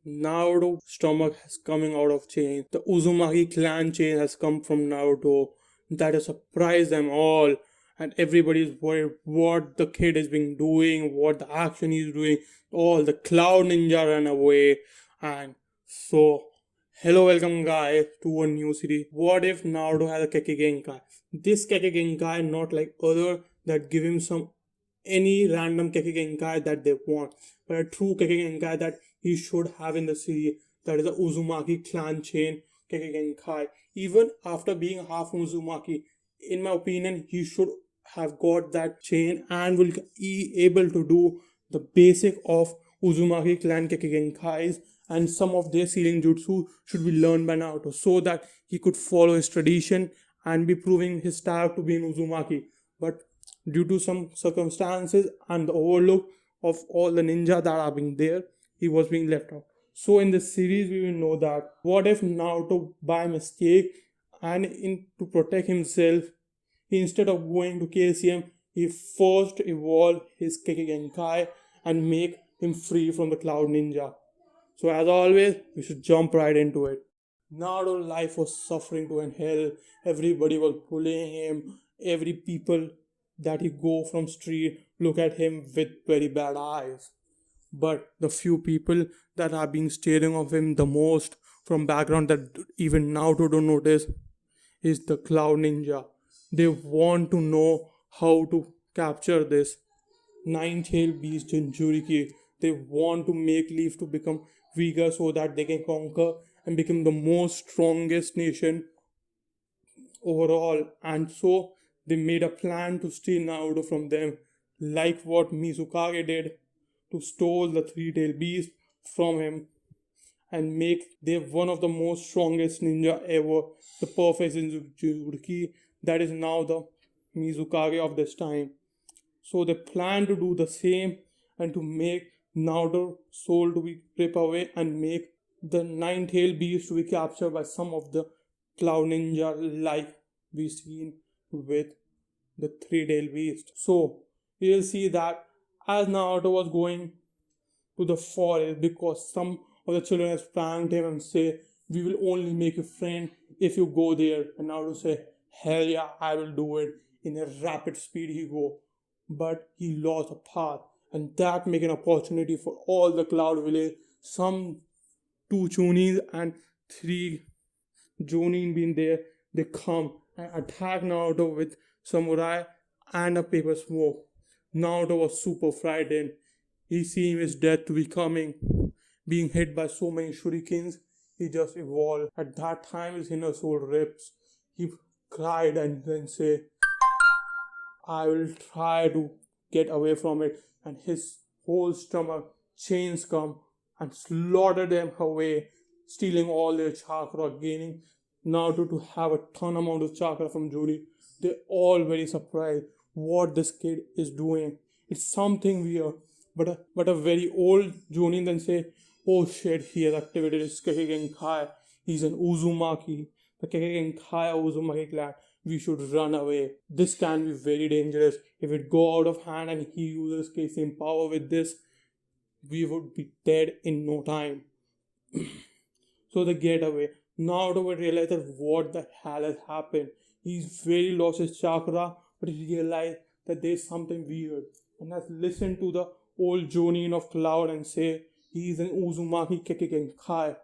Naruto stomach has coming out of chain. The Uzumaki clan chain has come from Naruto. That has surprised them all. And everybody is worried what the kid is being doing, what the action he's doing. All the Cloud Ninja ran away. And so, hello, welcome guys to a new series. What if Naruto has a Kekei Genki? This Kekei Genki not like other that give him some any random Kekei Genki that they want, but a true Kekei Genki that he should have in the series. That is the Uzumaki clan chain Kekei Genki. Even after being half Uzumaki, in my opinion, he should have got that chain and will be able to do the basic of Uzumaki clan Kekei Genkis, and some of their sealing jutsu should be learned by Naruto so that he could follow his tradition and be proving his style to be in Uzumaki. But due to some circumstances and the overlook of all the ninja that are being there, he was being left out. So in this series, we will know that what if Naruto by mistake and to protect himself, instead of going to KCM, he first evolved his Kekei Genki and make him free from the Cloud Ninja. So as always, we should jump right into it. Naruto's life was suffering to an hell. Everybody was bullying him. Every people that he go from street look at him with very bad eyes. But the few people that are being staring of him the most from background that even Naruto don't notice is the Cloud Ninja. They want to know how to capture this nine-tailed beast Jinchuriki. They want to make Leaf to become weaker so that they can conquer and become the most strongest nation overall. And so they made a plan to steal Naruto from them, like what Mizukage did to steal the three-tailed beast from him and make them one of the most strongest ninja ever, the perfect Jinchuriki that is now the Mizukage of this time. So they plan to do the same and to make Naruto's soul to be ripped away and make the nine-tailed beast to be captured by some of the Cloud Ninja like we seen with the three-tailed beast. So we will see that as Naruto was going to the forest because some of the children has pranked him and say, we will only make a friend if you go there. And Naruto say, hell yeah, I will do it. In a rapid speed he go. But he lost a path. And that make an opportunity for all the Cloud Village. Some 2 Chunin and 3 Jonin being there. They come and attack Naruto with samurai and a paper smoke. Naruto was super frightened. He seen his death to be coming. Being hit by so many shurikens, he just evolved. At that time his inner soul rips. He cried and then said, I will try to get away from it. And his whole stomach chains come and slaughter them away, stealing all their chakra, gaining Naruto to have a ton amount of chakra from Juri. They're all very surprised what this kid is doing. It's something weird. But a very old Jonin then say, oh shit, he has activated his Kekei Genki. He's an Uzumaki. The Kekei Genki Uzumaki clan. We should run away. This can be very dangerous. If it go out of hand and he uses Keisin power with this, we would be dead in no time. So they get away. Naruto would realize that what the hell has happened. He's very lost his chakra, but he realized that there's something weird. And has listened to the old Jonin of Cloud and say he's an Uzumaki Kekei Genki.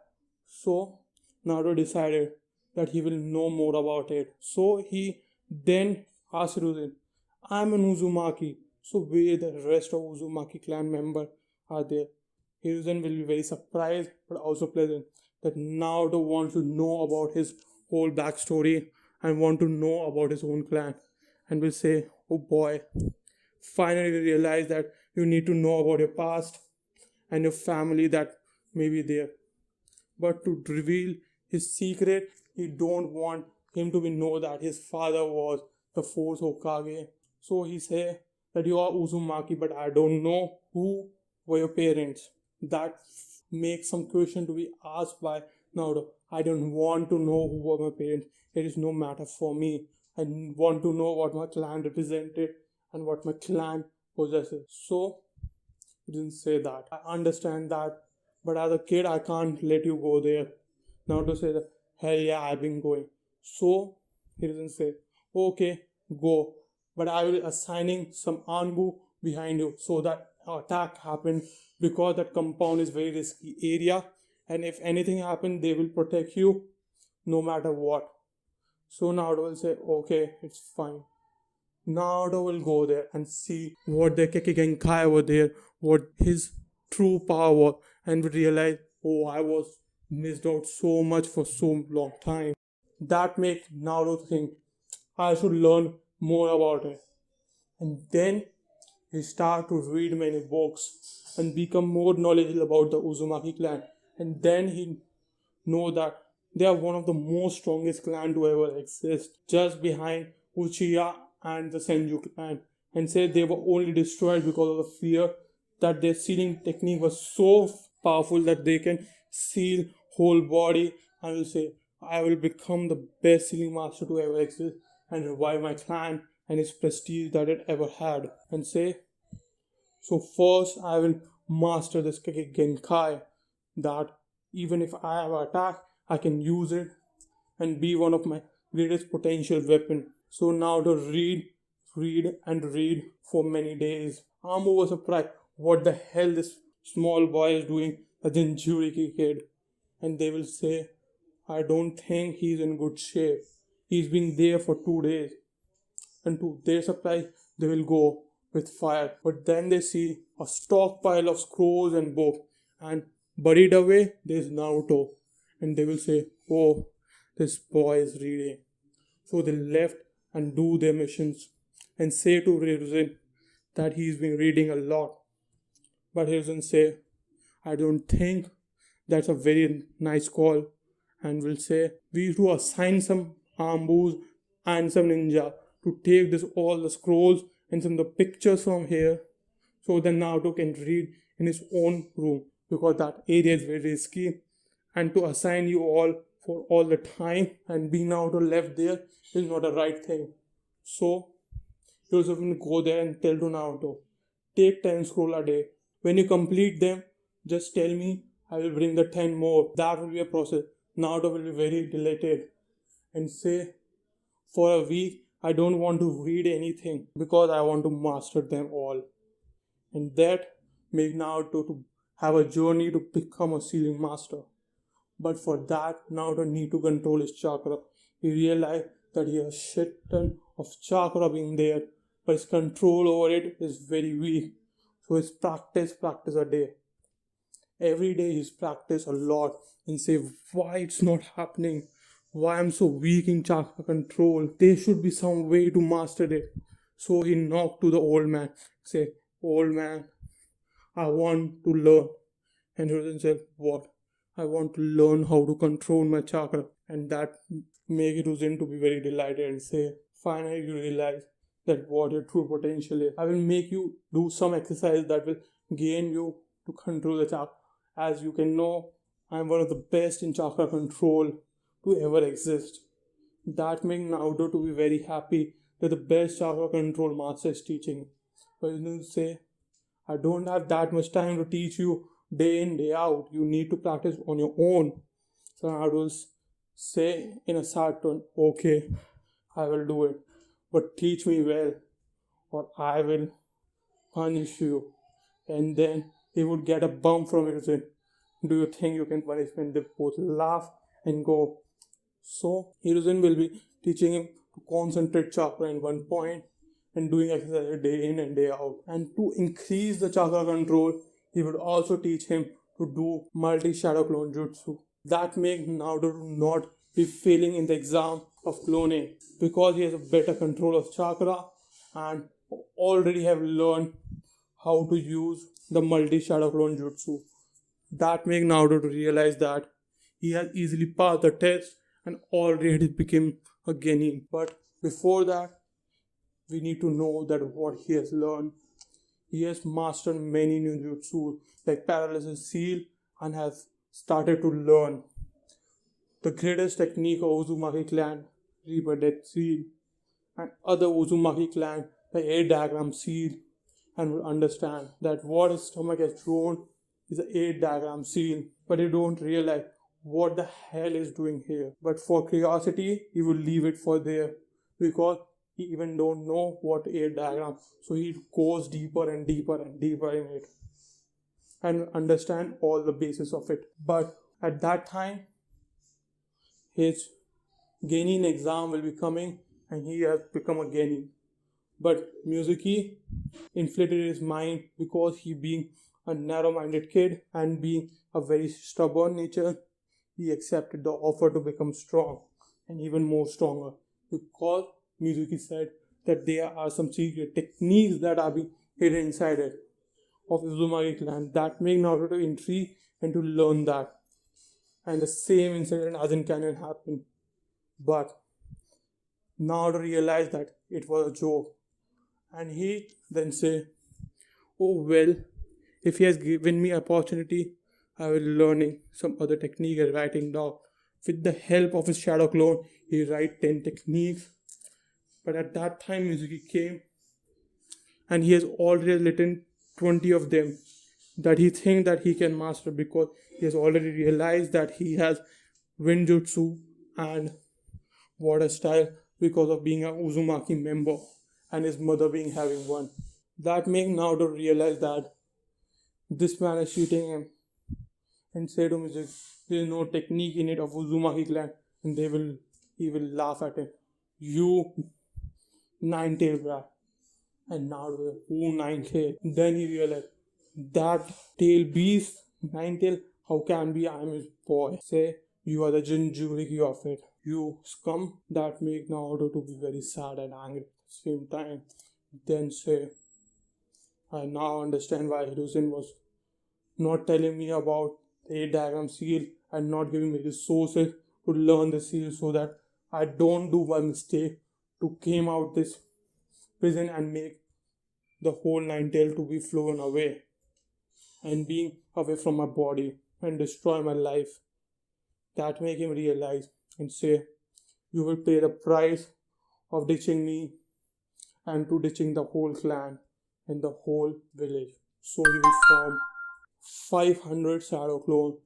So Naruto decided that he will know more about it. So he then asked Hiruzen, I'm an Uzumaki. So where the rest of Uzumaki clan member are there? Hiruzen will be very surprised but also pleasant that Naruto wants to know about his whole backstory and want to know about his own clan and will say, oh boy, finally realize that you need to know about your past and your family that may be there. But to reveal his secret, he don't want him to be know that his father was the fourth Hokage. So he say that you are Uzumaki, but I don't know who were your parents. That makes some question to be asked by Naruto. I don't want to know who were my parents. It is no matter for me. I want to know what my clan represented and what my clan possesses. So he didn't say that. I understand that, But as a kid, I can't let you go there. Naruto says, hell yeah, I've been going. So he doesn't say, okay, go. But I will assigning some Anbu behind you so that attack happen because that compound is very risky area, and if anything happens, they will protect you no matter what. So Naruto will say, okay, it's fine. Naruto will go there and see what the Kekei Genki over there, what his true power was, and will realize, oh, I was missed out so much for so long time. That makes Naruto think, I should learn more about it. And then he start to read many books and become more knowledgeable about the Uzumaki clan. And then he know that they are one of the most strongest clan to ever exist, just behind Uchiha and the Senju clan, and say they were only destroyed because of the fear that their sealing technique was so powerful that they can seal whole body, and will say, I will become the best sealing master to ever exist and revive my clan and its prestige that it ever had, and say, so first I will master this Kekei Genkai, that even if I have an attack, I can use it and be one of my greatest potential weapon. So now to read for many days. Amo was surprised what the hell this small boy is doing, a Jinchuriki kid. And they will say, I don't think he's in good shape. He's been there for 2 days. And to their surprise, they will go with fire. But then they see a stockpile of scrolls and books, and buried away there's Naruto. And they will say, oh, this boy is reading. So they left and do their missions and say to Hiruzen that he's been reading a lot. But Hiruzen say, I don't think that's a very nice call, and will say, we need to assign some Ambus and some ninja to take this all the scrolls and some of the pictures from here, so then Naruto can read in his own room, because that area is very risky, and to assign you all for all the time and being Naruto left there is not a right thing. So Joseph will go there and tell to Naruto, take 10 scroll a day. When you complete them, just tell me, I will bring the 10 more. That will be a process. Naruto will be very delighted and say, for a week, I don't want to read anything because I want to master them all. And that make Naruto to have a journey to become a sealing master. But for that, Naruto need to control his chakra. He realized that he has shit ton of chakra being there, but his control over it is very weak. So his practice a day. Every day he's practice a lot and say why it's not happening, why I'm so weak in chakra control. There should be some way to master it. So he knocked to the old man, say, old man, I want to learn. And Hiruzen said, what? I want to learn how to control my chakra. And that made Hiruzen to be very delighted and say, finally you realize that what your true potential is. I will make you do some exercise that will gain you to control the chakra. As you can know, I am one of the best in chakra control to ever exist. That made Naruto to be very happy that the best chakra control master is teaching. But you need to say, I don't have that much time to teach you day in, day out. You need to practice on your own. So I will say in a sad tone, okay, I will do it. But teach me well, or I will punish you. And then he would get a bump from it and say, do you think you can punish me? And they both laugh and go. So Hiruzen will be teaching him to concentrate chakra in one point and doing exercise day in and day out. And to increase the chakra control, he would also teach him to do multi-shadow clone jutsu. That makes Naruto not be failing in the exam of cloning, because he has a better control of chakra and already have learned how to use the multi-shadow clone jutsu. That makes Naruto to realize that he has easily passed the test and already became a genin. But before that, we need to know that what he has learned. He has mastered many new jutsu like paralysis seal and has started to learn the greatest technique of Uzumaki clan, Reaper Death Seal, and other Uzumaki clan, the air diagram seal, and will understand that what his stomach has grown is an 8 diagram seal, but you don't realize what the hell is doing here. But for curiosity, he will leave it for there because he even don't know what 8 diagram. So he goes deeper and deeper and deeper in it and understand all the basis of it. But at that time, his genin exam will be coming and he has become a genin. But Mizuki inflated his mind because he being a narrow-minded kid and being a very stubborn nature, he accepted the offer to become strong and even more stronger because Mizuki said that there are some secret techniques that are being hidden inside it of Uzumaki clan that make Naruto intrigued and to learn that. And the same incident as in canon happened. But Naruto realized that it was a joke. And he then say, oh well, if he has given me opportunity, I will learning some other technique and writing down. With the help of his shadow clone, he write 10 techniques. But at that time Mizuki came and he has already written 20 of them that he think that he can master because he has already realized that he has wind jutsu and water style because of being a Uzumaki member and his mother being having one. That make Naruto realize that this man is cheating him and say to Mizuki, there is no technique in it of Uzumaki clan and he will laugh at him. You nine-tail brat. And Naruto, who nine-tail? Then he realized that tail beast, nine-tail, how can be I'm his boy? Say, you are the Jinchuriki of it. You scum. That make Naruto to be very sad and angry at the same time. Then say, I now understand why Hiruzen was not telling me about the 8 diagram seal and not giving me resources to learn the seal so that I don't do my mistake to came out this prison and make the whole nine-tail to be flown away and being away from my body and destroy my life. That make him realize and say, you will pay the price of ditching me and to ditching the whole clan and the whole village. So he will form 500 shadow clone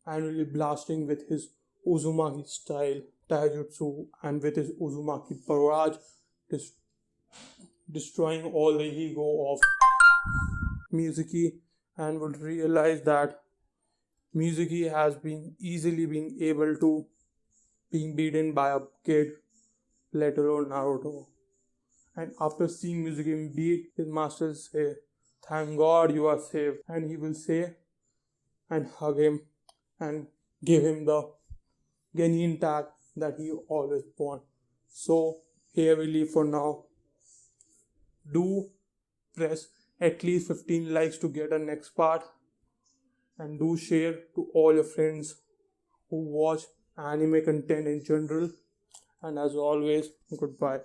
and will be blasting with his Uzumaki style taijutsu and with his Uzumaki barrage destroying all the ego of Mizuki and would realize that Mizuki has been easily being able to being beaten by a kid, let alone Naruto. And after seeing Mizuki beat, his masters say, thank God you are safe. And he will say and hug him and give him the Genin tag that he always want. So here we leave for now. Do press at least 15 likes to get a next part and do share to all your friends who watch anime content in general. And as always, goodbye.